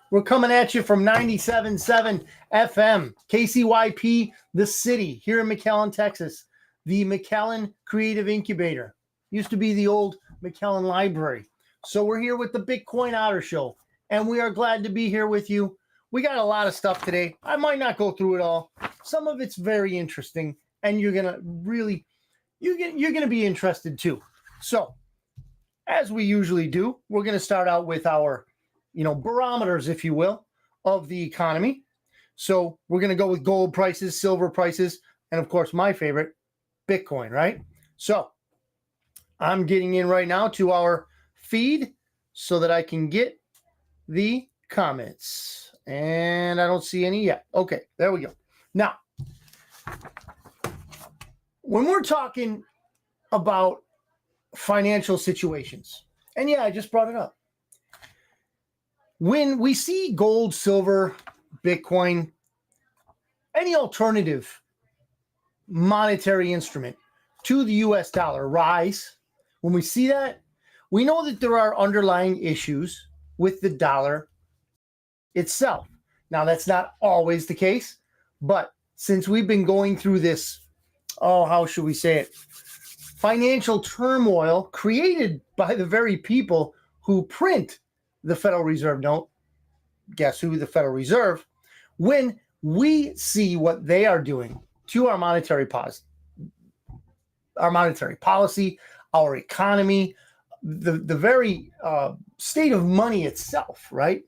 We're coming at you from 97.7 FM, KCYP, the city, here in McAllen, Texas. The McAllen Creative Incubator. Used to be the old McAllen Library. So we're here with the Bitcoin Otter Show, and we are glad to be here with you. We got a lot of stuff today. I might not go through it all. Some of it's very interesting, and you're gonna be interested too. So, as we usually do, we're gonna start out with our, barometers, if you will, of the economy. So we're gonna go with gold prices, silver prices, and of course my favorite, Bitcoin. Right? So I'm getting in right now to our feed so that I can get the comments. And I don't see any yet. Okay, there we go. Now, when we're talking about financial situations, and yeah, I just brought it up. When we see gold, silver, Bitcoin, any alternative monetary instrument to the US dollar rise, when we see that, we know that there are underlying issues with the dollar itself. Now, that's not always the case, but since we've been going through this, how should we say it? Financial turmoil created by the very people who print the Federal Reserve note. Guess who? The Federal Reserve. When we see what they are doing to our monetary policy, our economy, the very state of money itself, right?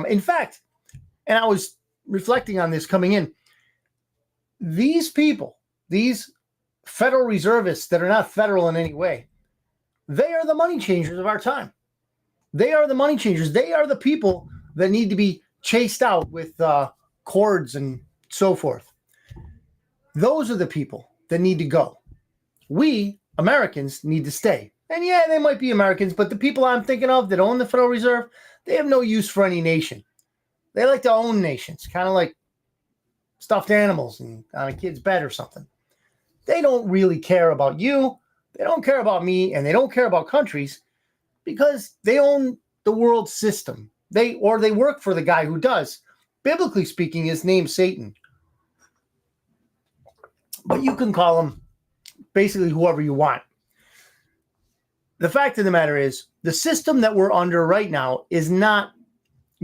In fact, and I was reflecting on this coming in, these people, these Federal Reservists that are not federal in any way, they are the money changers of our time. They are the money changers. They are the people that need to be chased out with cords and so forth. Those are the people that need to go. We, Americans, need to stay. And yeah, they might be Americans, but the people I'm thinking of that own the Federal Reserve, they have no use for any nation. They like to own nations, kind of like stuffed animals on a kid's bed or something. They don't really care about you. They don't care about me, and they don't care about countries because they own the world system. They work for the guy who does. Biblically speaking, his name's Satan. But you can call him basically whoever you want. The fact of the matter is, the system that we're under right now is not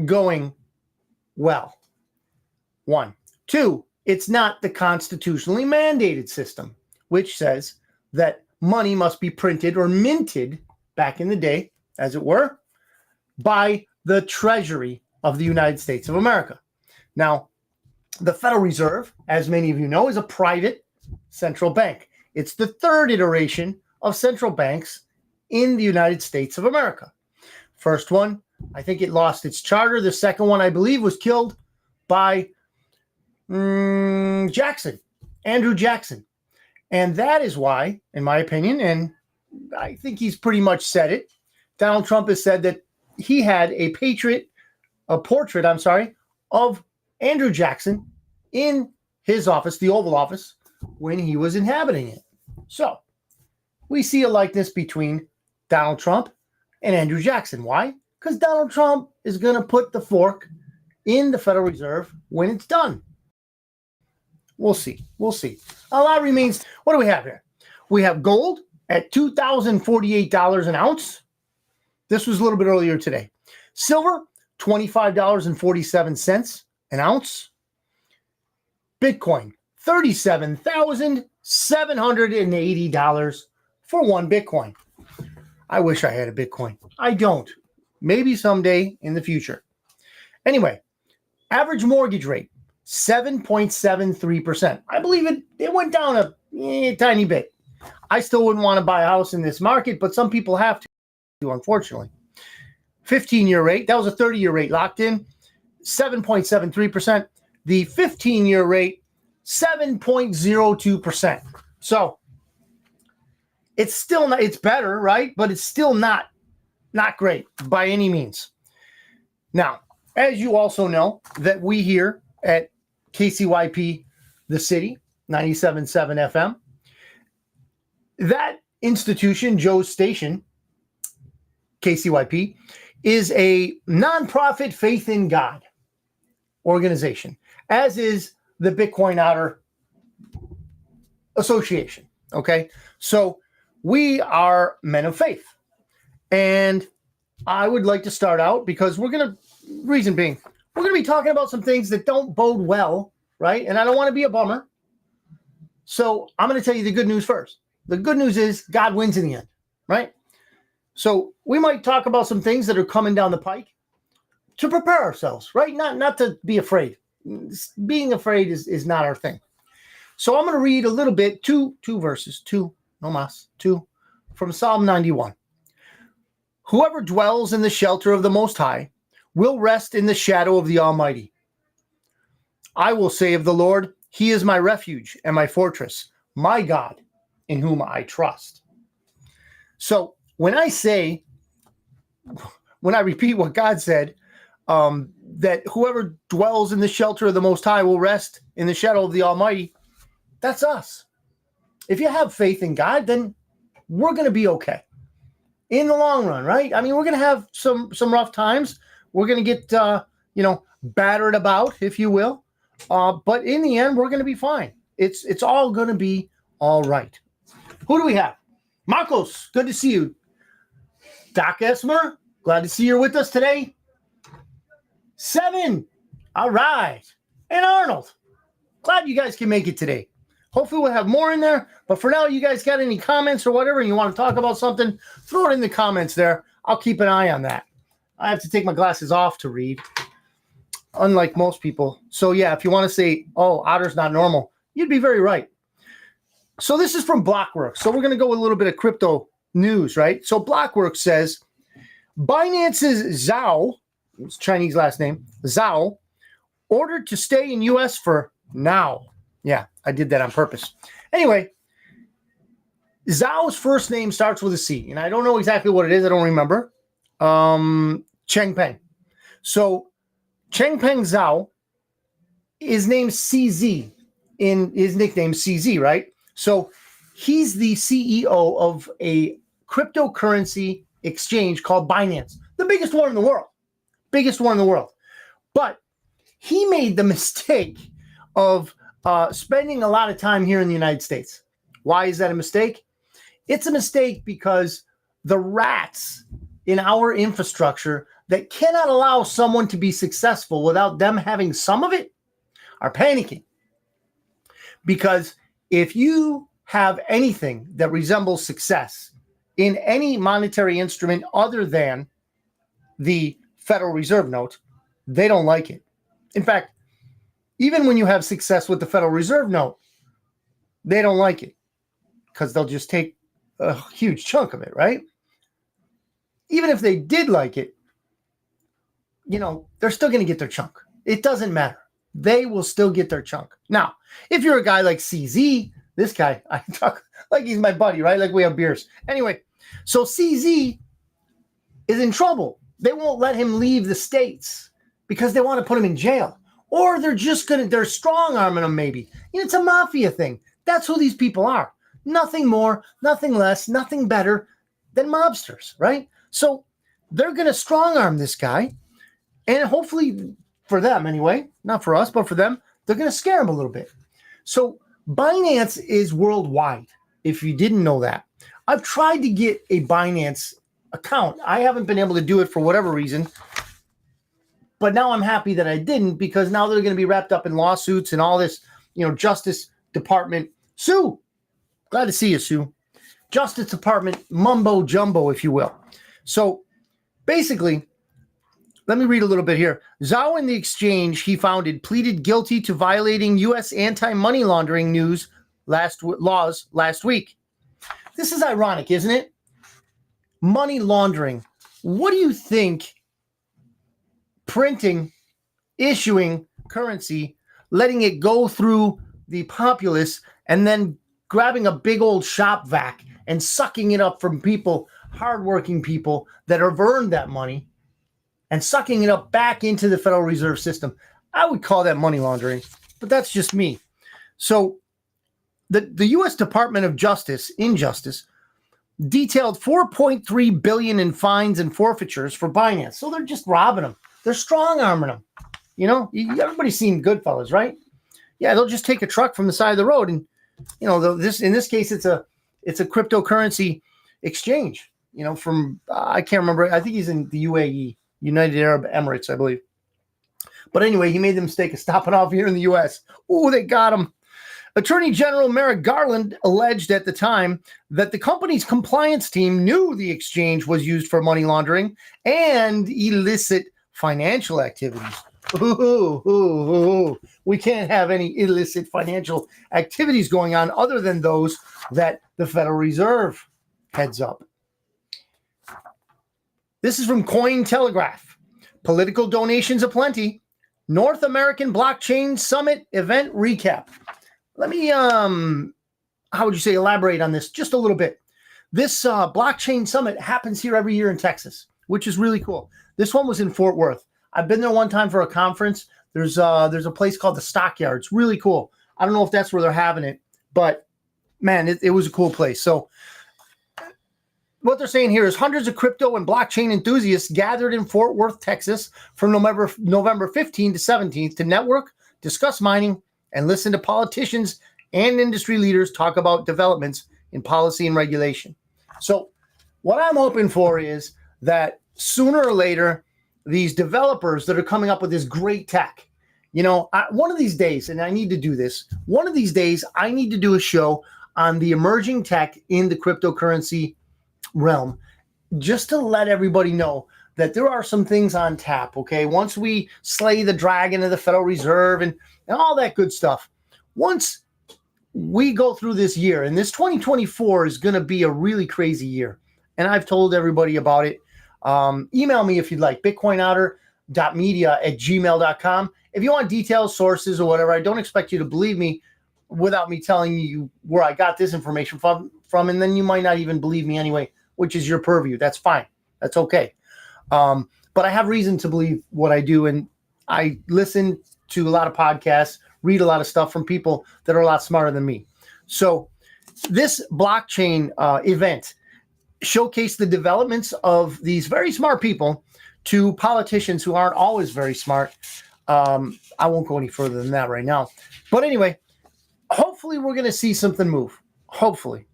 going well. 1. 2, it's not the constitutionally mandated system, which says that money must be printed or minted back in the day, as it were, by the Treasury of the United States of America. Now, the Federal Reserve, as many of you know, is a private central bank. It's the third iteration of central banks in the United States of America. First one, I think it lost its charter. The second one, I believe, was killed by Andrew Jackson. And that is why, in my opinion, and I think he's pretty much said it, Donald Trump has said that he had a portrait of Andrew Jackson in his office, the Oval Office, when he was inhabiting it. So we see a likeness between Donald Trump and Andrew Jackson. Why? Because Donald Trump is going to put the fork in the Federal Reserve when it's done. We'll see. A lot remains. What do we have here? We have gold at $2,048 an ounce. This was a little bit earlier today. Silver, $25.47 an ounce. Bitcoin, $37,780 for one Bitcoin. I wish I had a Bitcoin. I don't. Maybe someday in the future. Anyway, average mortgage rate, 7.73%. I believe it went down a tiny bit. I still wouldn't want to buy a house in this market, but some people have to, unfortunately. 15-year rate, that was a 30-year rate locked in, 7.73%. The 15-year rate, 7.02%. So it's still not, it's better, right? But it's still not great by any means. Now, as you also know, that we here at KCYP, the city, 97.7 FM, that institution, Joe's station, KCYP, is a nonprofit faith in God organization, as is the Bitcoin Otter Association. Okay. So we are men of faith. And I would like to start out because reason being, we're going to be talking about some things that don't bode well, right? And I don't want to be a bummer. So I'm going to tell you the good news first. The good news is God wins in the end, right? So we might talk about some things that are coming down the pike to prepare ourselves, right? Not to be afraid. Being afraid is not our thing. So I'm going to read a little bit, two verses, two from Psalm 91. Whoever dwells in the shelter of the Most High will rest in the shadow of the Almighty. I will say of the Lord, He is my refuge and my fortress, my God, in whom I trust. So when I repeat what God said, that whoever dwells in the shelter of the Most High will rest in the shadow of the Almighty, that's us. If you have faith in God, then we're going to be okay in the long run, right? I mean, we're going to have some rough times. We're going to get, battered about, if you will. But in the end, we're going to be fine. It's all going to be all right. Who do we have? Marcos, good to see you. Doc Esmer, glad to see you're with us today. 7, all right. And Arnold, glad you guys can make it today. Hopefully we'll have more in there. But for now, you guys got any comments or whatever, and you want to talk about something, throw it in the comments there. I'll keep an eye on that. I have to take my glasses off to read, unlike most people. So yeah, if you want to say, oh, Otter's not normal, you'd be very right. So this is from Blockworks. So we're going to go with a little bit of crypto news, right? So Blockworks says, Binance's Zhao, it's Chinese last name, Zhao, ordered to stay in U.S. for now. Yeah, I did that on purpose. Anyway, Zhao's first name starts with a C, and I don't know exactly what it is. I don't remember. Changpeng. So Changpeng Zhao is named CZ in his nickname CZ, right? So he's the CEO of a cryptocurrency exchange called Binance, the biggest one in the world. Biggest one in the world. But he made the mistake of spending a lot of time here in the United States. Why is that a mistake? It's a mistake because the rats in our infrastructure that cannot allow someone to be successful without them having some of it are panicking. Because if you have anything that resembles success in any monetary instrument other than the Federal Reserve note, they don't like it. In fact, even when you have success with the Federal Reserve note, they don't like it because they'll just take a huge chunk of it, right? Even if they did like it, they're still going to get their chunk. It doesn't matter. They will still get their chunk. Now, if you're a guy like CZ, this guy, I talk like he's my buddy, right? Like we have beers. Anyway, so CZ is in trouble. They won't let him leave the States because they want to put him in jail. Or they're strong arming him maybe. It's a mafia thing. That's who these people are. Nothing more, nothing less, nothing better than mobsters, right? So they're going to strong arm this guy. And hopefully for them anyway, not for us, but for them, they're going to scare him a little bit. So Binance is worldwide, if you didn't know that. I've tried to get a Binance account. I haven't been able to do it for whatever reason. But now I'm happy that I didn't, because now they're going to be wrapped up in lawsuits and all this, Justice Department. Sue, glad to see you, Sue. Justice Department mumbo jumbo, if you will. So basically, let me read a little bit here. Zhao and the exchange he founded pleaded guilty to violating U.S. anti-money laundering laws last week. This is ironic, isn't it? Money laundering. What do you think printing, issuing currency, letting it go through the populace, and then grabbing a big old shop vac and sucking it up from people, hardworking people that have earned that money, and sucking it up back into the Federal Reserve System? I would call that money laundering, but that's just me. So the U.S. Department of Justice, detailed $4.3 billion in fines and forfeitures for Binance. So they're just robbing them. They're strong arming them. You know, everybody's seen Goodfellas, right? Yeah, they'll just take a truck from the side of the road, and you know, in this case, it's a cryptocurrency exchange. You know, from I can't remember. I think he's in the UAE, United Arab Emirates, I believe. But anyway, he made the mistake of stopping off here in the U.S. Oh, they got him. Attorney General Merrick Garland alleged at the time that the company's compliance team knew the exchange was used for money laundering and illicit financial activities. We can't have any illicit financial activities going on other than those that the Federal Reserve heads up. This is from Cointelegraph. Political donations aplenty. North American Blockchain Summit event recap. Let me, how would you say, elaborate on this just a little bit. This blockchain summit happens here every year in Texas, which is really cool. This one was in Fort Worth. I've been there one time for a conference. There's a place called the Stockyard. It's really cool. I don't know if that's where they're having it, but man, it was a cool place. So what they're saying here is hundreds of crypto and blockchain enthusiasts gathered in Fort Worth, Texas from November 15 to 17th to network, discuss mining, and listen to politicians and industry leaders talk about developments in policy and regulation. So what I'm hoping for is that sooner or later, these developers that are coming up with this great tech, you know, one of these days, and I need to do this, one of these days, I need to do a show on the emerging tech in the cryptocurrency realm, just to let everybody know that there are some things on tap, okay? Once we slay the dragon of the Federal Reserve and all that good stuff, once we go through this year, and this 2024 is going to be a really crazy year, and I've told everybody about it. Email me if you'd like, bitcoinotter.media@gmail.com. If you want details, sources, or whatever, I don't expect you to believe me without me telling you where I got this information from, and then you might not even believe me anyway, which is your purview. That's fine. That's okay. But I have reason to believe what I do, and I listen to a lot of podcasts, read a lot of stuff from people that are a lot smarter than me. So this blockchain event showcased the developments of these very smart people to politicians who aren't always very smart. I won't go any further than that right now. But anyway, hopefully we're going to see something move. Hopefully.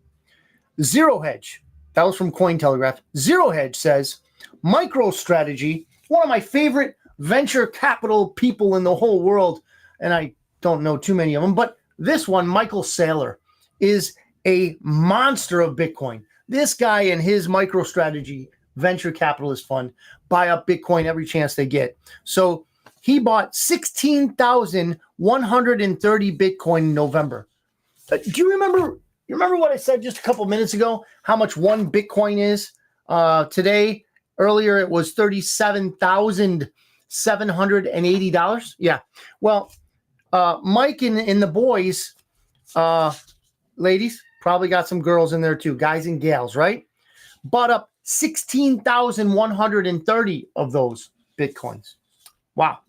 Zero Hedge, that was from Cointelegraph. Zero Hedge says, MicroStrategy, one of my favorite venture capital people in the whole world, and I don't know too many of them, but this one, Michael Saylor, is a monster of Bitcoin. This guy and his MicroStrategy venture capitalist fund buy up Bitcoin every chance they get. So he bought 16,130 Bitcoin in November. Do you remember what I said just a couple minutes ago? How much one Bitcoin is today? Earlier, it was $37,780. Yeah. Well, Mike and the boys, ladies, probably got some girls in there too, guys and gals, right? Bought up 16,130 of those Bitcoins. Wow.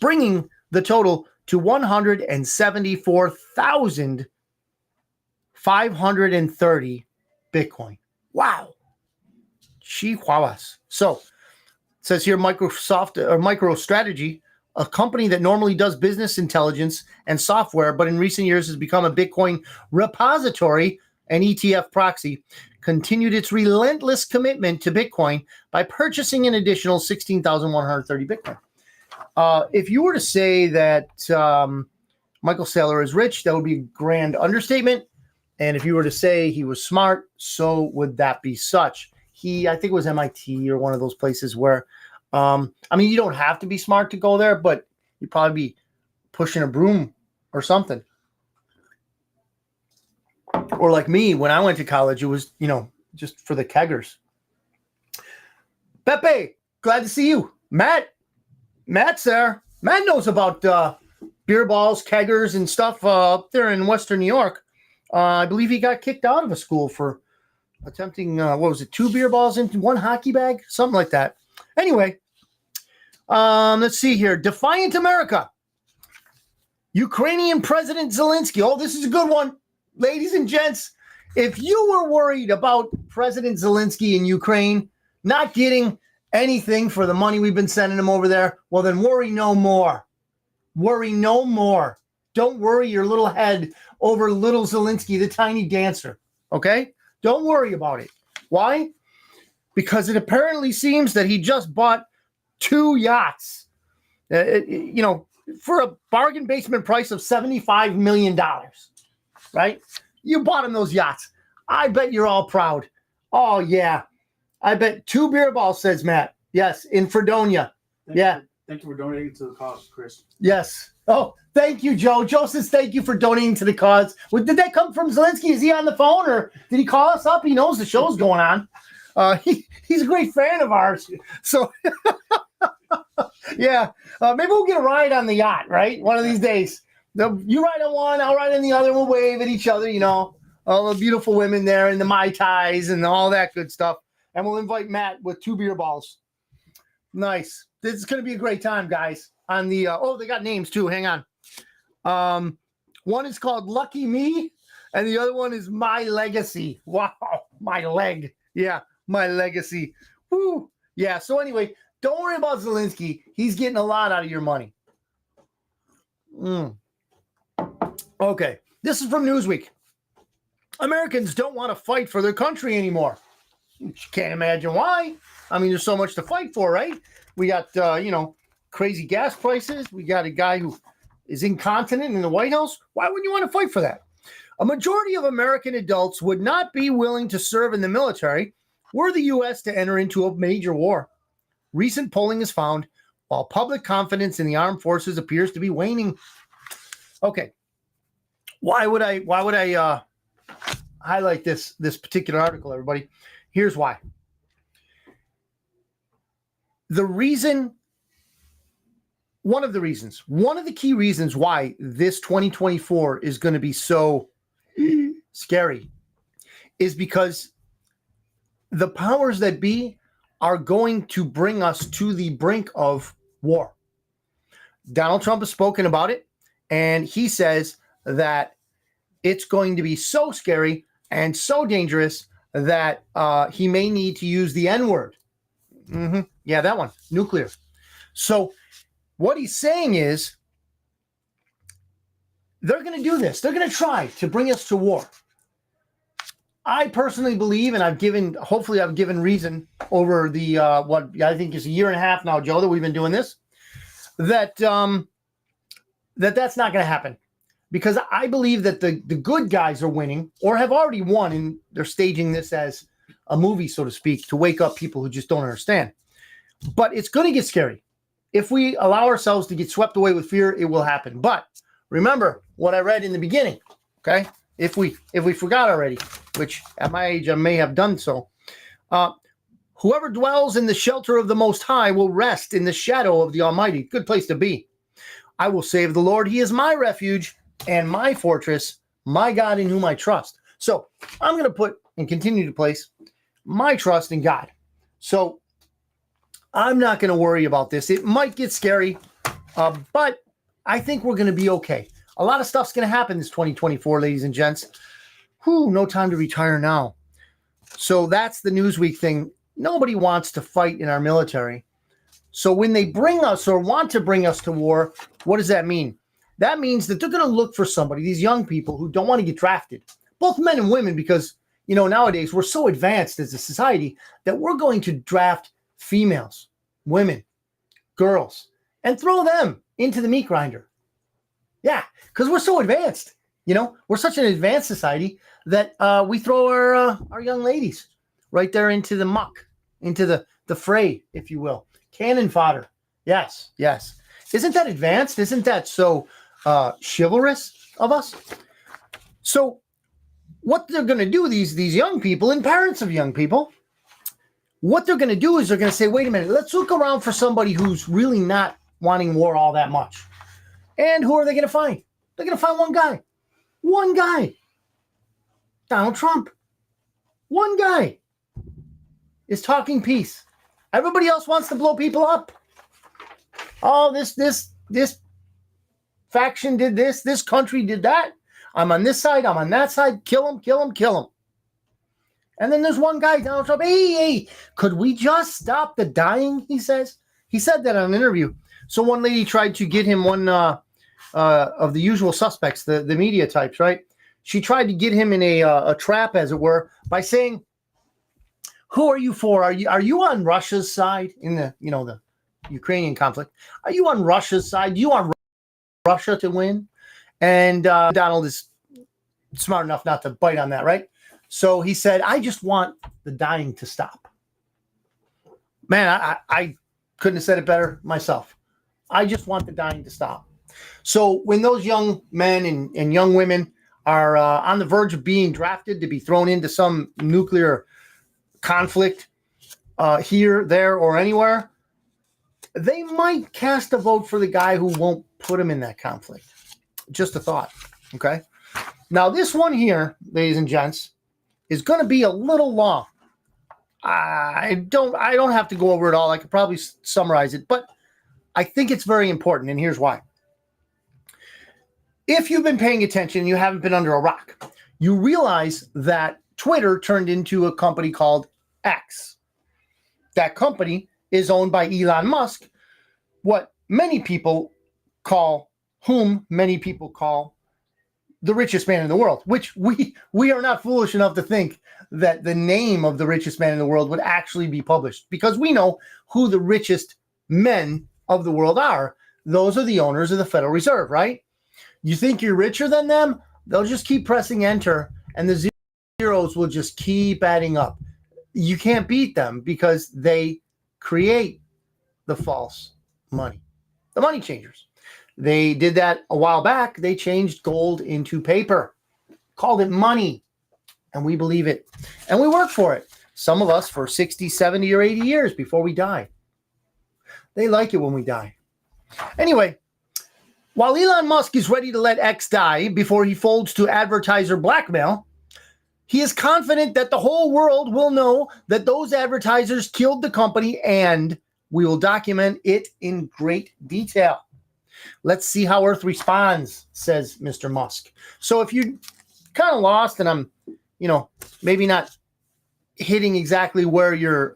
Bringing the total to 174,530 Bitcoin. Wow. Chihuahuas. So it says here MicroStrategy, a company that normally does business intelligence and software, but in recent years has become a Bitcoin repository and ETF proxy, continued its relentless commitment to Bitcoin by purchasing an additional 16,130 Bitcoin. If you were to say that Michael Saylor is rich, that would be a grand understatement. And if you were to say he was smart, so would that be such. I think it was MIT or one of those places where, I mean, you don't have to be smart to go there, but you'd probably be pushing a broom or something. Or like me, when I went to college, it was, just for the keggers. Pepe, glad to see you. Matt's there. Matt knows about beer balls, keggers, and stuff up there in Western New York. I believe he got kicked out of a school for attempting, 2 beer balls into 1 hockey bag? Something like that. Anyway, let's see here. Defiant America. Ukrainian President Zelensky. Oh, this is a good one. Ladies and gents, If you were worried about President Zelensky in Ukraine not getting anything for the money we've been sending him over there, well, then worry no more. Worry no more. Don't worry your little head over little Zelensky, the tiny dancer. Okay? Don't worry about it. Why? Because it apparently seems that he just bought 2 yachts, for a bargain basement price of $75 million, right? You bought him those yachts. I bet you're all proud. Oh, yeah. I bet 2 beer balls, says Matt. Yes, in Fredonia. Thank you for donating to the cause, Chris. Yes. Oh, thank you, Joe. Joe says thank you for donating to the cause. Well, did that come from Zelensky? Is he on the phone, or did he call us up? He knows the show's going on. He's a great fan of ours. So, yeah, maybe we'll get a ride on the yacht, right? One of these days. You ride on one, I'll ride on the other. We'll wave at each other, all the beautiful women there and the Mai Tais and all that good stuff. And we'll invite Matt with 2 beer balls. Nice. This is going to be a great time, guys. On the they got names too. Hang on. One is called Lucky Me, and the other one is My Legacy. Wow, my leg. Yeah, my legacy. Woo. Yeah. So anyway, don't worry about Zelensky. He's getting a lot out of your money. Okay. This is from Newsweek. Americans don't want to fight for their country anymore. You can't imagine why. I mean, there's so much to fight for, right? We got, crazy gas prices. We got a guy who is incontinent in the White House. Why wouldn't you want to fight for that? A majority of American adults would not be willing to serve in the military were the U.S. to enter into a major war. Recent polling has found while public confidence in the armed forces appears to be waning. Okay. Why would I highlight this particular article, everybody? Here's why. One of the key reasons why this 2024 is going to be so scary is because the powers that be are going to bring us to the brink of war. Donald Trump has spoken about it, and he says that it's going to be so scary and so dangerous that he may need to use the N-word. Yeah, that one, nuclear. So what he's saying is they're going to do this. They're going to try to bring us to war. I personally believe, and I've given reason over the, what I think is a year and a half now, Joe, that we've been doing this, that's not going to happen. Because I believe that the good guys are winning or have already won, and they're staging this as a movie, so to speak, to wake up people who just don't understand. But it's going to get scary. If we allow ourselves to get swept away with fear, it will happen. But remember what I read in the beginning, okay? If we forgot already, which at my age I may have done so. Whoever dwells in the shelter of the Most High will rest in the shadow of the Almighty. Good place to be. I will say of the Lord, He is my refuge and my fortress, my God in whom I trust. So I'm going to put and continue to place my trust in God. So I'm not going to worry about this. It might get scary, but I think we're going to be okay. A lot of stuff's going to happen this 2024, ladies and gents. No time to retire now. So that's the Newsweek thing. Nobody wants to fight in our military. So when they bring us or want to bring us to war, what does that mean? That means that they're going to look for somebody, these young people who don't want to get drafted, both men and women, because, nowadays we're so advanced as a society that we're going to draft females, women, girls, and throw them into the meat grinder. Yeah, because we're so advanced. We're such an advanced society that we throw our young ladies right there into the muck, into the fray, if you will. Cannon fodder. Yes. Isn't that advanced? Isn't that so chivalrous of us? So what they're going to do, these young people and parents of young people, what they're going to do is they're going to say, wait a minute, let's look around for somebody who's really not wanting war all that much. And who are they going to find? They're going to find one guy. One guy. Donald Trump. One guy is talking peace. Everybody else wants to blow people up. Oh, this faction did this. This country did that. I'm on this side. I'm on that side. Kill him, kill him, kill him. And then there's one guy, Donald Trump, hey, could we just stop the dying? He says. He said that on an interview. So one lady tried to get him one of the usual suspects, the media types, right? She tried to get him in a trap, as it were, by saying, who are you for? Are you on Russia's side in the Ukrainian conflict? Are you on Russia's side? Do you want Russia to win? And Donald is smart enough not to bite on that, right? So he said, I just want the dying to stop. Man, I couldn't have said it better myself. I just want the dying to stop. So when those young men and young women are on the verge of being drafted to be thrown into some nuclear conflict here, there, or anywhere, they might cast a vote for the guy who won't put them in that conflict. Just a thought, okay? Now, this one here, ladies and gents, is going to be a little long. I don't have to go over it all. I could probably summarize it, but I think it's very important, and here's why. If you've been paying attention and you haven't been under a rock, you realize that Twitter turned into a company called X. That company is owned by Elon Musk, whom many people call the richest man in the world, which we are not foolish enough to think that the name of the richest man in the world would actually be published, because we know who the richest men of the world are. Those are the owners of the Federal Reserve, right? You think you're richer than them? They'll just keep pressing enter, and the zeros will just keep adding up. You can't beat them because they create the false money, the money changers. They did that a while back. They changed gold into paper, called it money, and we believe it. And we work for it. Some of us for 60, 70, or 80 years before we die. They like it when we die. Anyway, while Elon Musk is ready to let X die before he folds to advertiser blackmail, he is confident that the whole world will know that those advertisers killed the company, and we will document it in great detail. Let's see how Earth responds, says Mr. Musk. So if you're kind of lost and I'm, maybe not hitting exactly where your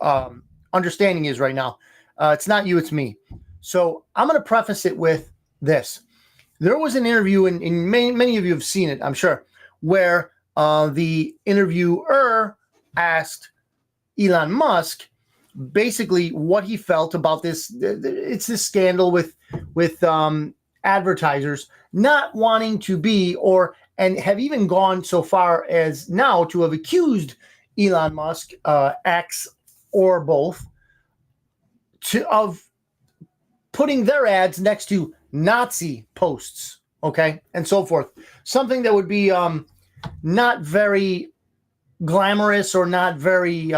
understanding is right now, it's not you, it's me. So I'm going to preface it with this. There was an interview, and many of you have seen it, I'm sure, where the interviewer asked Elon Musk basically what he felt about this. It's this scandal with advertisers not wanting to be, and have even gone so far as now to have accused Elon Musk, X, or both, of putting their ads next to Nazi posts, okay, and so forth. Something that would be not very glamorous, or not very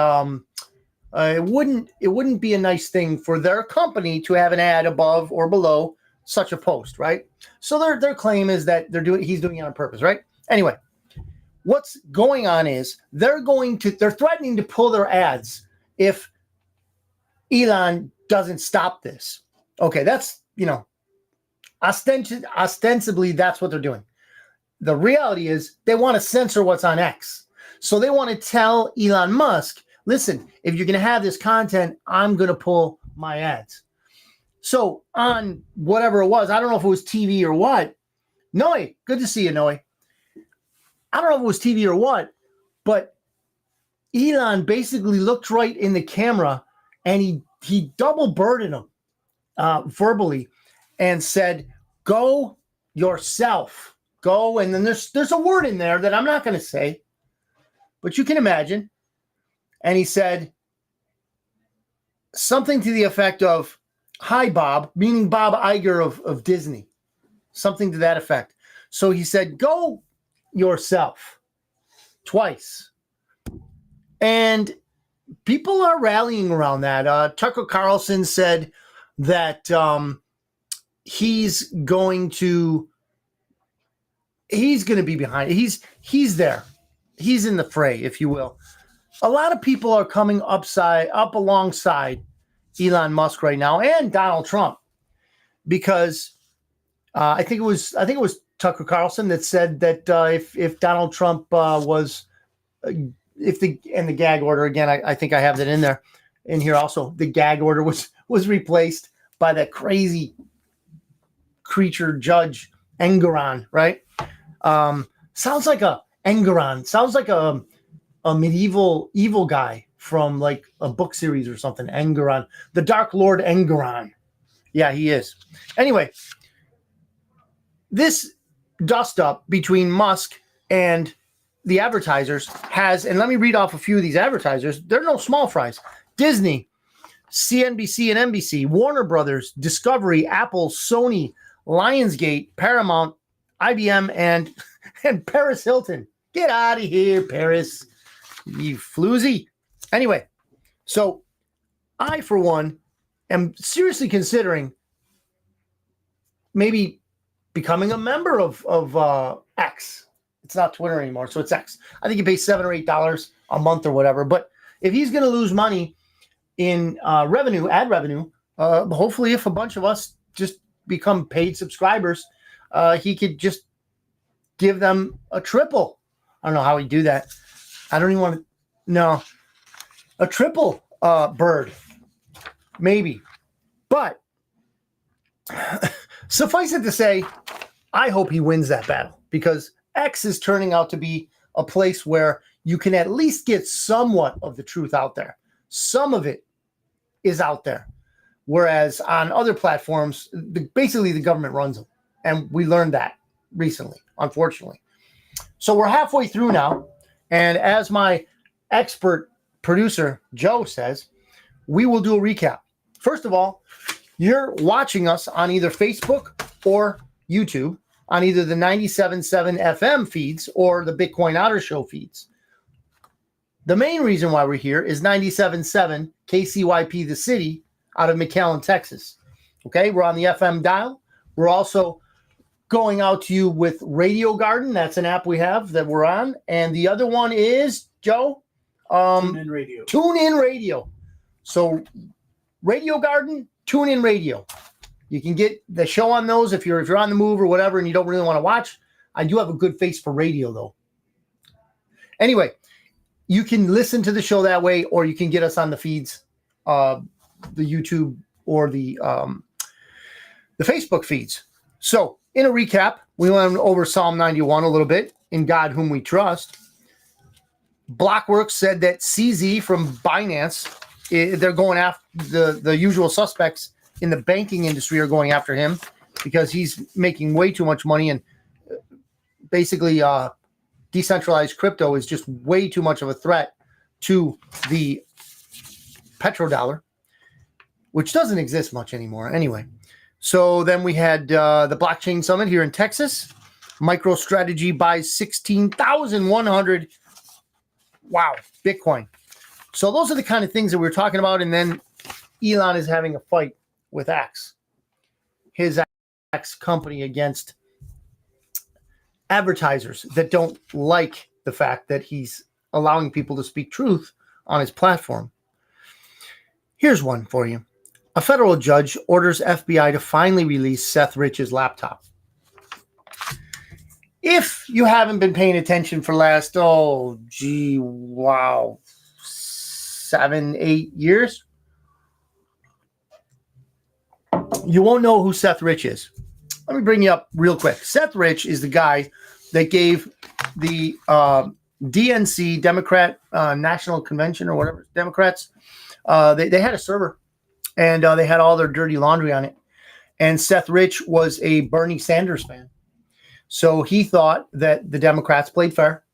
it wouldn't be a nice thing for their company to have an ad above or below such a post, right? So their claim is that he's doing it on purpose, right? Anyway, what's going on is they're threatening to pull their ads if Elon doesn't stop this. Okay, that's, ostensibly that's what they're doing. The reality is they want to censor what's on X. So they want to tell Elon Musk, listen, if you're going to have this content, I'm going to pull my ads. So on whatever it was, I don't know if it was TV or what. Noe, good to see you, Noe. I don't know if it was TV or what, but Elon basically looked right in the camera, and he double birded him verbally and said, go yourself. Go, and then there's a word in there that I'm not going to say, but you can imagine. And he said something to the effect of, hi, Bob, meaning Bob Iger of Disney, something to that effect. So he said, go yourself, twice. And people are rallying around that. Tucker Carlson said that he's going to be behind it. He's there. He's in the fray, if you will. A lot of people are coming up alongside Elon Musk right now, and Donald Trump, because I think it was Tucker Carlson that said that if Donald Trump was the gag order again, I think I have that in here also. The gag order was replaced by that crazy creature judge Engeron, right? Sounds like a Engeron. Sounds like a medieval evil guy from like a book series or something. Engeron, the Dark Lord Engeron. Yeah, he is. Anyway, this dust up between Musk and the advertisers has, and let me read off a few of these advertisers. They're no small fries. Disney, CNBC and NBC, Warner Brothers, Discovery, Apple, Sony, Lionsgate, Paramount, IBM, and Paris Hilton. Get out of here, Paris, you floozy. Anyway, so I, for one, am seriously considering maybe becoming a member of X. It's not Twitter anymore, so it's X. I think you pay $7 or $8 a month or whatever. But if he's going to lose money in ad revenue, hopefully if a bunch of us just become paid subscribers, he could just give them a triple. I don't know how he'd do that. I don't even want to. No, a triple bird, maybe. But suffice it to say, I hope he wins that battle, because X is turning out to be a place where you can at least get somewhat of the truth out there. Some of it is out there. Whereas on other platforms, basically the government runs them. And we learned that recently, unfortunately. So we're halfway through now. And as my expert producer, Joe, says, we will do a recap. First of all, you're watching us on either Facebook or YouTube, on either the 97.7 FM feeds or the Bitcoin Otter Show feeds. The main reason why we're here is 97.7 KCYP The City out of McAllen, Texas. Okay, we're on the FM dial. We're also going out to you with Radio Garden. That's an app we have that we're on. And the other one is, Joe? TuneIn Radio. TuneIn Radio. So Radio Garden, TuneIn Radio. You can get the show on those if you're on the move or whatever and you don't really want to watch. I do have a good face for radio, though. Anyway, you can listen to the show that way, or you can get us on the feeds, the YouTube or the Facebook feeds. So, in a recap, we went over Psalm 91 a little bit, in God whom we trust. Blockworks said that CZ from Binance, they're going after the usual suspects in the banking industry are going after him because he's making way too much money, and basically decentralized crypto is just way too much of a threat to the petrodollar, which doesn't exist much anymore anyway. So then we had the blockchain summit here in Texas. MicroStrategy buys 16,100. Wow, Bitcoin. So those are the kind of things that we were talking about. And then Elon is having a fight with X, his X company, against advertisers that don't like the fact that he's allowing people to speak truth on his platform. Here's one for you. A federal judge orders FBI to finally release Seth Rich's laptop. If you haven't been paying attention for the last, 7, 8 years, you won't know who Seth Rich is. Let me bring you up real quick. Seth Rich is the guy that gave the DNC, Democrat National Convention or whatever, Democrats, they had a server, and they had all their dirty laundry on it. And Seth Rich was a Bernie Sanders fan. So he thought that the Democrats played fair,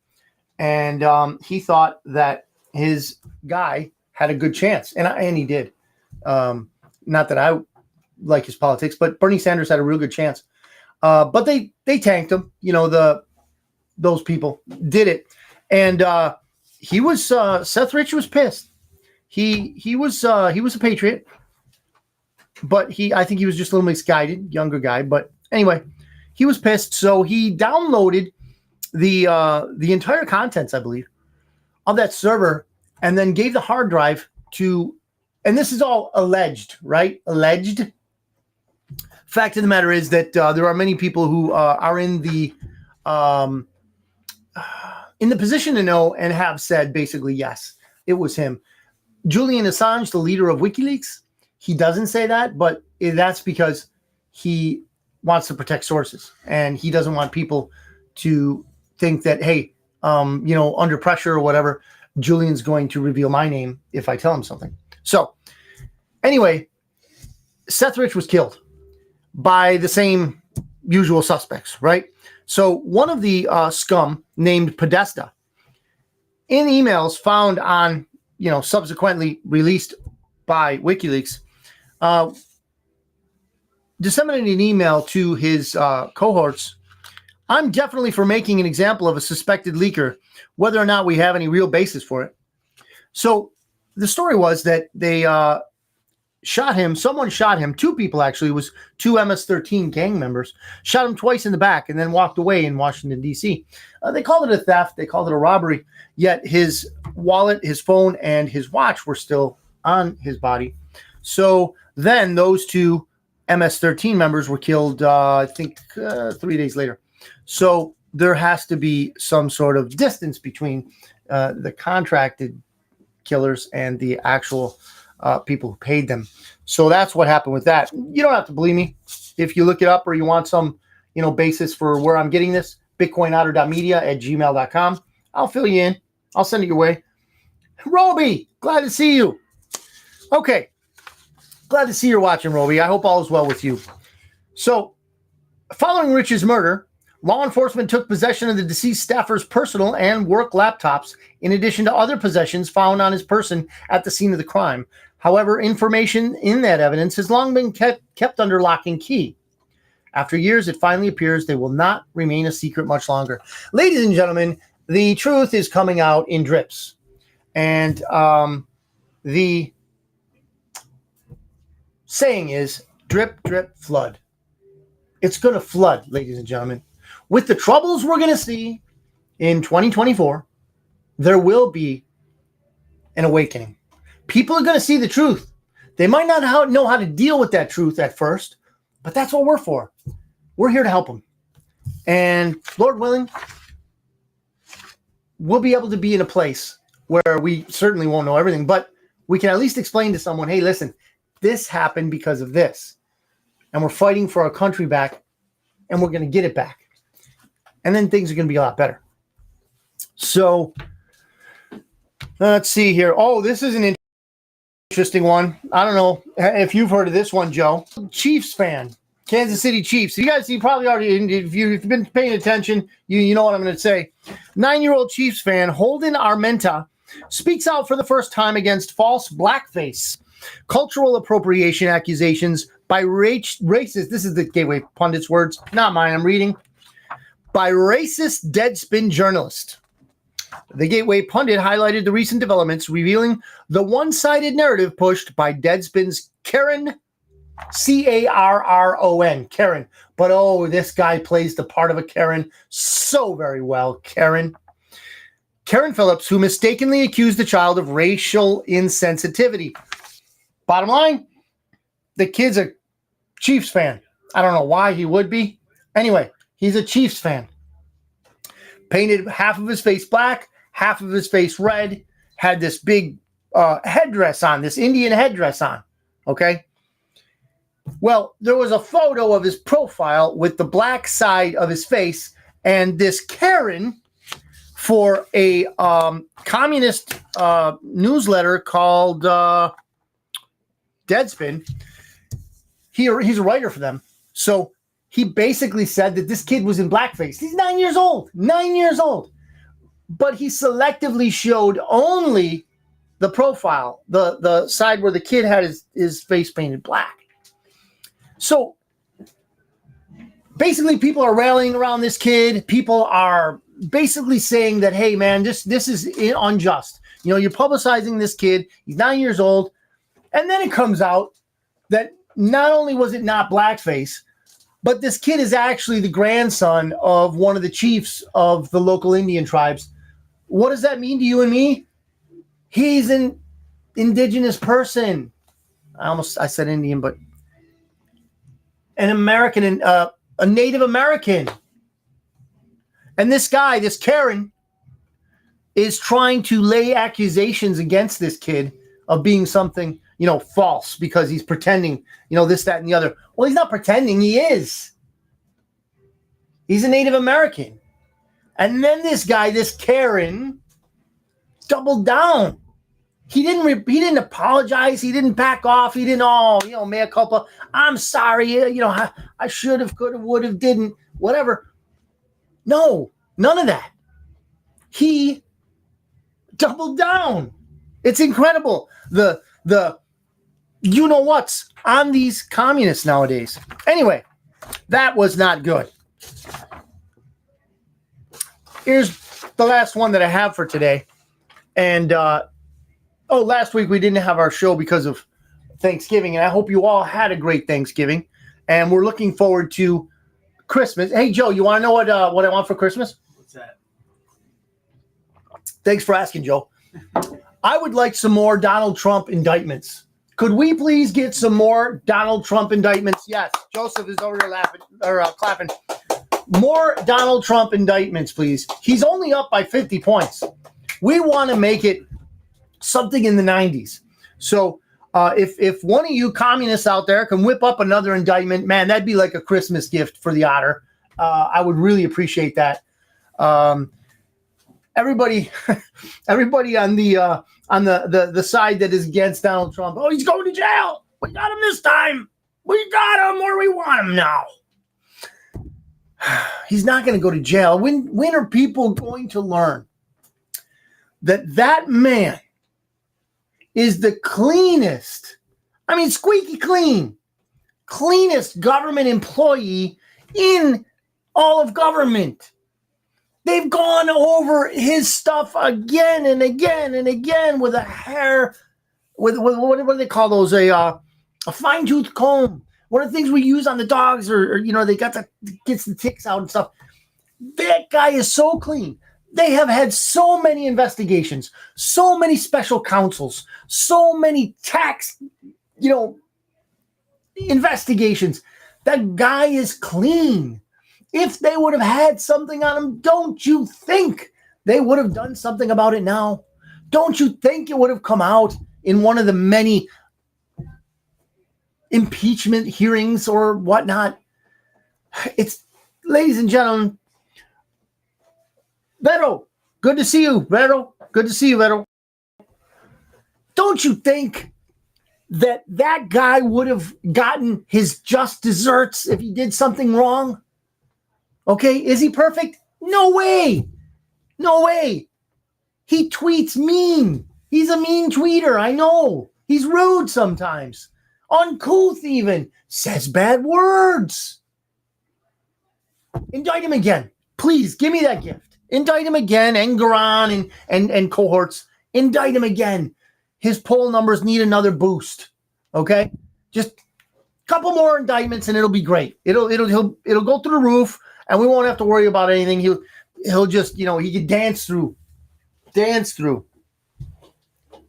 and he thought that his guy had a good chance, and he did. Not that I like his politics, but Bernie Sanders had a real good chance. But they tanked him. You know, those people did it, and he was Seth Rich was pissed. He was a patriot, but I think he was just a little misguided, younger guy. But anyway, he was pissed, so he downloaded the entire contents, I believe, of that server, and then gave the hard drive to. And this is all alleged, right? Alleged. Fact of the matter is that there are many people who are in the in the position to know and have said basically, yes, it was him. Julian Assange, the leader of WikiLeaks, he doesn't say that, but that's because he wants to protect sources and he doesn't want people to think that, hey, under pressure or whatever, Julian's going to reveal my name if I tell him something. So anyway, Seth Rich was killed by the same usual suspects, right? So one of the scum named Podesta, in emails found on, subsequently released by WikiLeaks, disseminated an email to his cohorts. I'm definitely for making an example of a suspected leaker, whether or not we have any real basis for it. So the story was that they shot him. Someone shot him. Two people, actually. It was two MS-13 gang members. Shot him twice in the back and then walked away in Washington, D.C. They called it a theft. They called it a robbery. Yet his wallet, his phone, and his watch were still on his body. So then those two MS-13 members were killed, I think, 3 days later. So there has to be some sort of distance between the contracted killers and the actual people who paid them. So that's what happened with that. You don't have to believe me. If you look it up or you want some, basis for where I'm getting this, bitcoinotter.media@gmail.com. I'll fill you in. I'll send it your way. Roby, glad to see you. Okay. Glad to see you're watching, Roby. I hope all is well with you. So, following Rich's murder, law enforcement took possession of the deceased staffer's personal and work laptops, in addition to other possessions found on his person at the scene of the crime. However, information in that evidence has long been kept under lock and key. After years, it finally appears they will not remain a secret much longer. Ladies and gentlemen, the truth is coming out in drips. And the saying is, drip, drip, flood. It's going to flood, ladies and gentlemen. With the troubles we're going to see in 2024, there will be an awakening. People are going to see the truth. They might not know how to deal with that truth at first, but that's what we're for. We're here to help them. And Lord willing, we'll be able to be in a place where we certainly won't know everything, but we can at least explain to someone, hey, listen, this happened because of this. And we're fighting for our country back, and we're going to get it back. And then things are going to be a lot better. So let's see here. Oh, this is an interesting one. I don't know if you've heard of this one, Joe. Chiefs fan, Kansas City Chiefs. You probably already, if you've been paying attention, you know what I'm going to say. 9-year-old Chiefs fan Holden Armenta speaks out for the first time against false blackface, cultural appropriation accusations by racist. This is the Gateway Pundit's words, not mine. I'm reading. By racist Deadspin journalist. The Gateway Pundit highlighted the recent developments, revealing the one-sided narrative pushed by Deadspin's Karen, Carron, Karen. But oh, this guy plays the part of a Karen so very well, Karen. Karen Phillips, who mistakenly accused the child of racial insensitivity. Bottom line, the kid's a Chiefs fan. I don't know why he would be. Anyway, he's a Chiefs fan. Painted half of his face black, half of his face red, had this big headdress on, this Indian headdress on, okay? Well, there was a photo of his profile with the black side of his face, and this Karen for a communist newsletter called Deadspin. He's a writer for them. So he basically said that this kid was in blackface. He's 9 years old. 9 years old. But he selectively showed only the profile, the side where the kid had his face painted black. So basically people are rallying around this kid. People are basically saying that, hey, man, this is unjust. You're publicizing this kid. He's 9 years old. And then it comes out that not only was it not blackface, but this kid is actually the grandson of one of the chiefs of the local Indian tribes. What does that mean to you and me? He's an indigenous person. I said Indian, but an American, a Native American. And this guy, this Karen, is trying to lay accusations against this kid of being something, false because he's pretending, this, that, and the other. Well, he's not pretending. He is. He's a Native American. And then this guy, this Karen, doubled down. He didn't apologize. He didn't back off. He didn't, mea culpa. I'm sorry. I should have, could have, would have, didn't, whatever. No, none of that. He doubled down. It's incredible. The what's on these communists nowadays. Anyway, that was not good. Here's the last one that I have for today. And, last week we didn't have our show because of Thanksgiving, and I hope you all had a great Thanksgiving. And we're looking forward to Christmas. Hey, Joe, you want to know what I want for Christmas? What's that? Thanks for asking, Joe. I would like some more Donald Trump indictments. Could we please get some more Donald Trump indictments? Yes, Joseph is over here clapping. More Donald Trump indictments, please. He's only up by 50 points. We want to make it something in the 90s. So if one of you communists out there can whip up another indictment, man, that'd be like a Christmas gift for the Otter. I would really appreciate that. Everybody on the side that is against Donald Trump. Oh, he's going to jail. We got him this time. We got him where we want him now. He's not going to go to jail. When are people going to learn that man is the cleanest, squeaky cleanest government employee in all of government? They've gone over his stuff again and again and again with a hair, with what do they call those? A fine-tooth comb. One of the things we use on the dogs, or they gets the ticks out and stuff. That guy is so clean. They have had so many investigations, so many special counsels, so many tax, investigations. That guy is clean. If they would have had something on him, don't you think they would have done something about it now? Don't you think it would have come out in one of the many impeachment hearings or whatnot? It's, ladies and gentlemen, Vero, good to see you, Vero. Good to see you, Vero. Don't you think that guy would have gotten his just desserts if he did something wrong? Okay, is he perfect? No way. No way. He tweets mean. He's a mean tweeter, I know. He's rude sometimes. Uncouth even. Says bad words. Indict him again. Please, give me that gift. Indict him again, Engeron and cohorts. Indict him again. His poll numbers need another boost. Okay? Just a couple more indictments and it'll be great. It'll go through the roof and we won't have to worry about anything. He'll just, he can dance through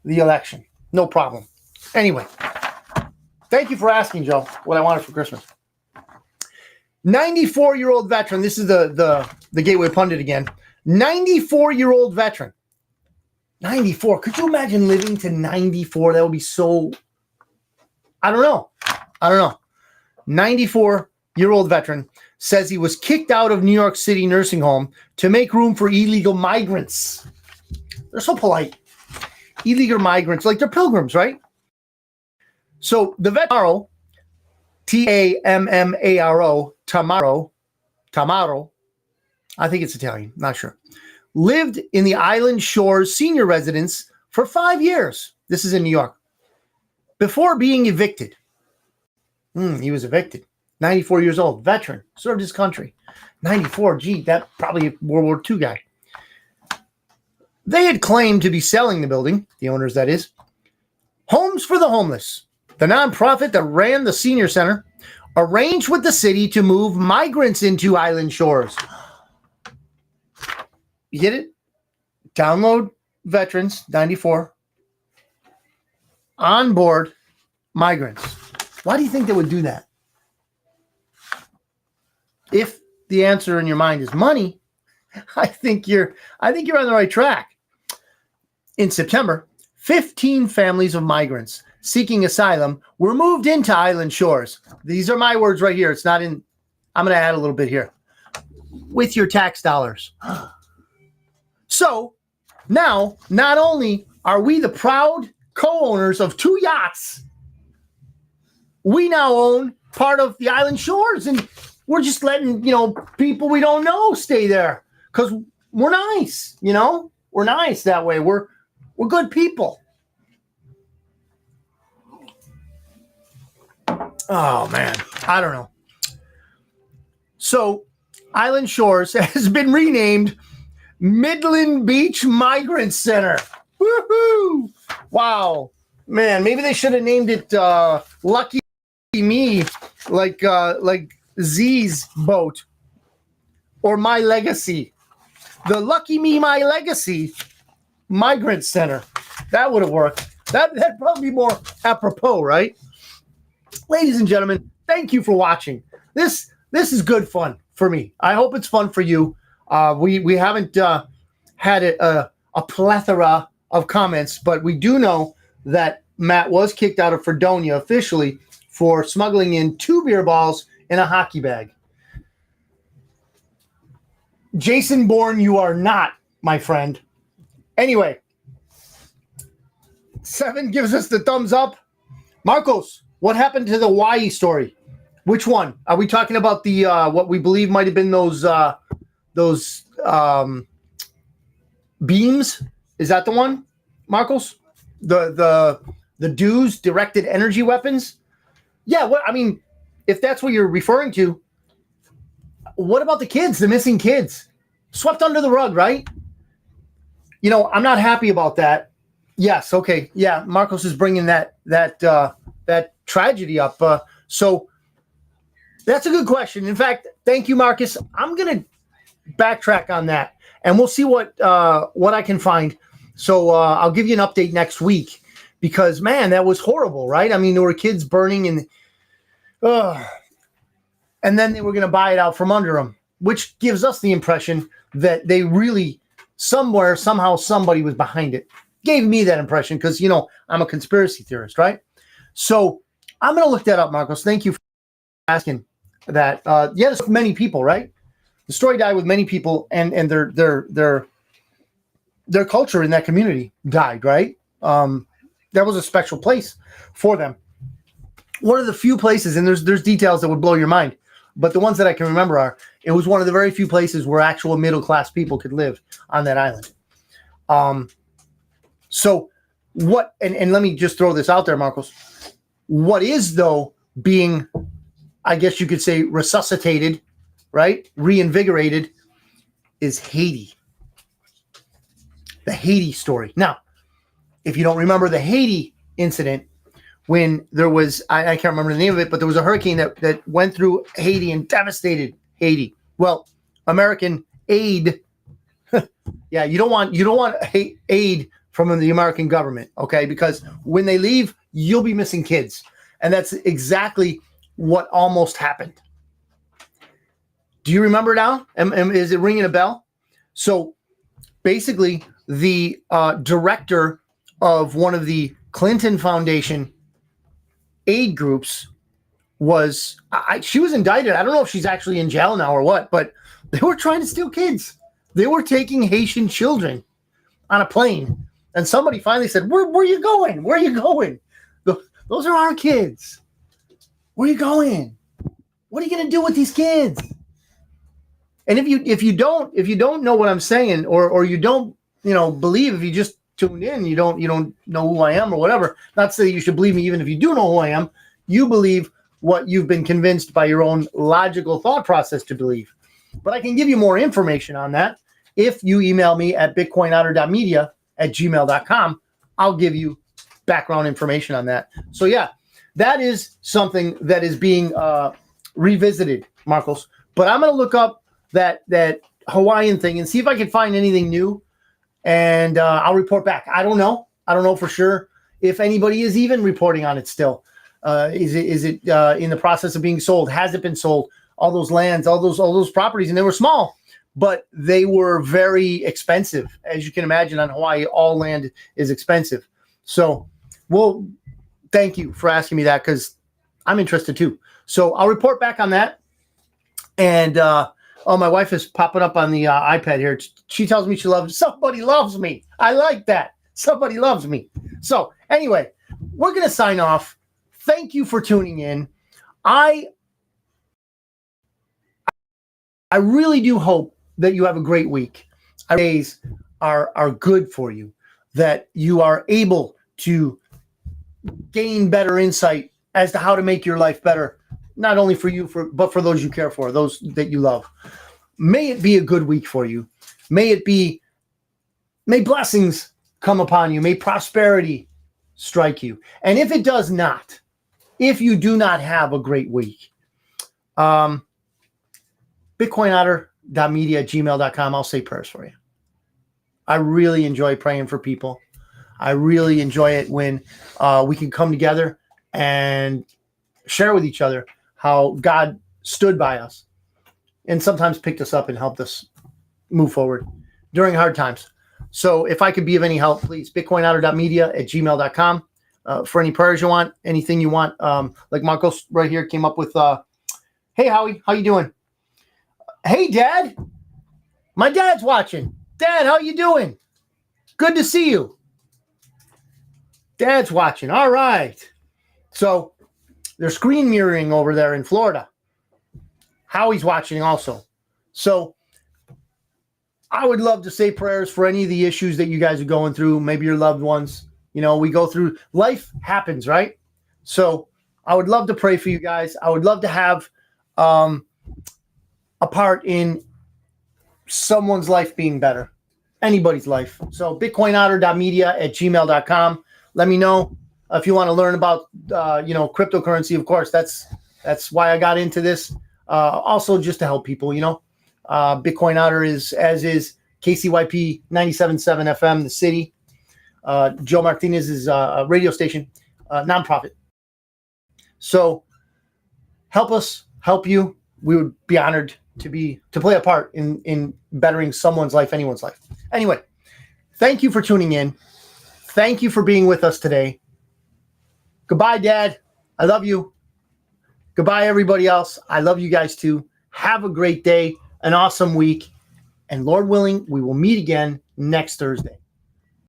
the election. No problem. Anyway, thank you for asking, Joe, what I wanted for Christmas. 94-year-old veteran. This is the Gateway Pundit again. 94-year-old veteran. 94. Could you imagine living to 94? That would be so... I don't know. 94-year-old veteran says he was kicked out of New York City nursing home to make room for illegal migrants. They're so polite. Illegal migrants, like they're pilgrims, right? So the veteran, Tammaro, Tamaro, I think it's Italian, not sure, lived in the Island Shores senior residence for 5 years. This is in New York. Before being evicted. He was evicted. 94 years old, veteran, served his country. 94, gee, that probably a World War II guy. They had claimed to be selling the building, the owners that is, Homes for the Homeless, the nonprofit that ran the senior center, arranged with the city to move migrants into Island Shores. You get it? Download veterans, 94, on board migrants. Why do you think they would do that? If the answer in your mind is money, I think you're on the right track. In September, 15 families of migrants seeking asylum were moved into island shores. These are my words right here. It's not in, I'm going to add a little bit here. With your tax dollars. So now, not only are we the proud co-owners of 2 yachts, we now own part of the island shores, and we're just letting, people we don't know stay there because we're nice, we're nice that way. We're good people. Oh man, I don't know. So Island Shores has been renamed Midland Beach Migrant Center. Woohoo! Wow, man, maybe they should have named it Lucky Me, like Z's boat, or My Legacy. The Lucky Me, My Legacy Migrant Center. That would have worked. That'd probably be more apropos, right? Ladies and gentlemen, thank you for watching. This is good fun for me. I hope it's fun for you. We haven't had a plethora of comments, but we do know that Matt was kicked out of Fredonia officially for smuggling in 2 beer balls in a hockey bag. Jason Bourne, you are not, my friend. Anyway, 7 gives us the thumbs up. Marcos, what happened to the Hawaii story? Which one? Are we talking about the what we believe might have been those beams? Is that the one, Marcos? The DEWs, directed energy weapons? Yeah, what I mean, if that's what you're referring to, what about the kids, the missing kids? Swept under the rug, right? I'm not happy about that. Yes, okay. Yeah, Marcos is bringing that tragedy up. So that's a good question. In fact, thank you, Marcus. I'm going to backtrack on that, and we'll see what I can find. So I'll give you an update next week because, man, that was horrible, right? I mean, there were kids burning, and then they were going to buy it out from under them, which gives us the impression that they really, somehow, somebody was behind it. Gave me that impression because, I'm a conspiracy theorist, right? So I'm going to look that up, Marcos. Thank you for asking that. There's many people, right? The story died with many people, and their culture in that community died, right? That was a special place for them. One of the few places, and there's details that would blow your mind, but the ones that I can remember are, it was one of the very few places where actual middle-class people could live on that island. So what, and let me just throw this out there, Marcos. What is, though, being, I guess you could say, resuscitated, right? Reinvigorated, is Haiti. The Haiti story. Now, if you don't remember the Haiti incident, when there was, I can't remember the name of it, but there was a hurricane that went through Haiti and devastated Haiti. Well, American aid, yeah, you don't want aid from the American government, okay? Because when they leave, you'll be missing kids. And that's exactly what almost happened. Do you remember now? Is it ringing a bell? So basically, the director of one of the Clinton Foundation aid groups she was indicted. I don't know if she's actually in jail now or what, but they were trying to steal kids. They were taking Haitian children on a plane. And somebody finally said, where are you going? Where are you going? Those are our kids. Where are you going? What are you going to do with these kids? And if you don't know what I'm saying, or you don't, believe, if you just tuned in, you don't know who I am or whatever, not to say you should believe me even if you do know who I am, you believe what you've been convinced by your own logical thought process to believe. But I can give you more information on that if you email me at bitcoinotter.media@gmail.com. I'll give you background information on that. So yeah, that is something that is being revisited, Marcos. But I'm going to look up that Hawaiian thing and see if I can find anything new, and I'll report back. I don't know for sure if anybody is even reporting on it still. Is it in the process of being sold? Has it been sold? All those lands, all those properties, and they were small, but they were very expensive. As you can imagine, on Hawaii, all land is expensive. So, well, thank you for asking me that, because I'm interested too. So I'll report back on that. And my wife is popping up on the iPad here. She tells me somebody loves me. I like that. Somebody loves me. So anyway, we're going to sign off. Thank you for tuning in. I really do hope that you have a great week. Days are good for you, that you are able to gain better insight as to how to make your life better, not only for you, but for those you care for, those that you love. May it be a good week for you. May blessings come upon you. May prosperity strike you. And if it does not, if you do not have a great week, bitcoinotter.media@gmail.com. I'll say prayers for you. I really enjoy praying for people. I really enjoy it when we can come together and share with each other how God stood by us and sometimes picked us up and helped us move forward during hard times. So if I could be of any help, please, bitcoinotter.media@gmail.com. For any prayers you want, anything you want. Like Marcos right here came up with, hey, Howie, how you doing? Hey, Dad. My dad's watching. Dad, how you doing? Good to see you. Dad's watching. All right. So they're screen mirroring over there in Florida. Howie's watching also. So I would love to say prayers for any of the issues that you guys are going through, maybe your loved ones. You know, we go through, life happens, right? So I would love to pray for you guys. I would love to have a part in someone's life being better, anybody's life. So bitcoinotter.media@gmail.com. Let me know if you want to learn about, cryptocurrency. Of course, that's why I got into this. Also just to help people, Bitcoin Otter is KCYP 97.7 FM, the city. Joe Martinez's radio station, nonprofit. So help us, help you. We would be honored to play a part in bettering someone's life, anyone's life. Anyway, thank you for tuning in. Thank you for being with us today. Goodbye, Dad. I love you. Goodbye, everybody else. I love you guys too. Have a great day, an awesome week, and Lord willing, we will meet again next Thursday.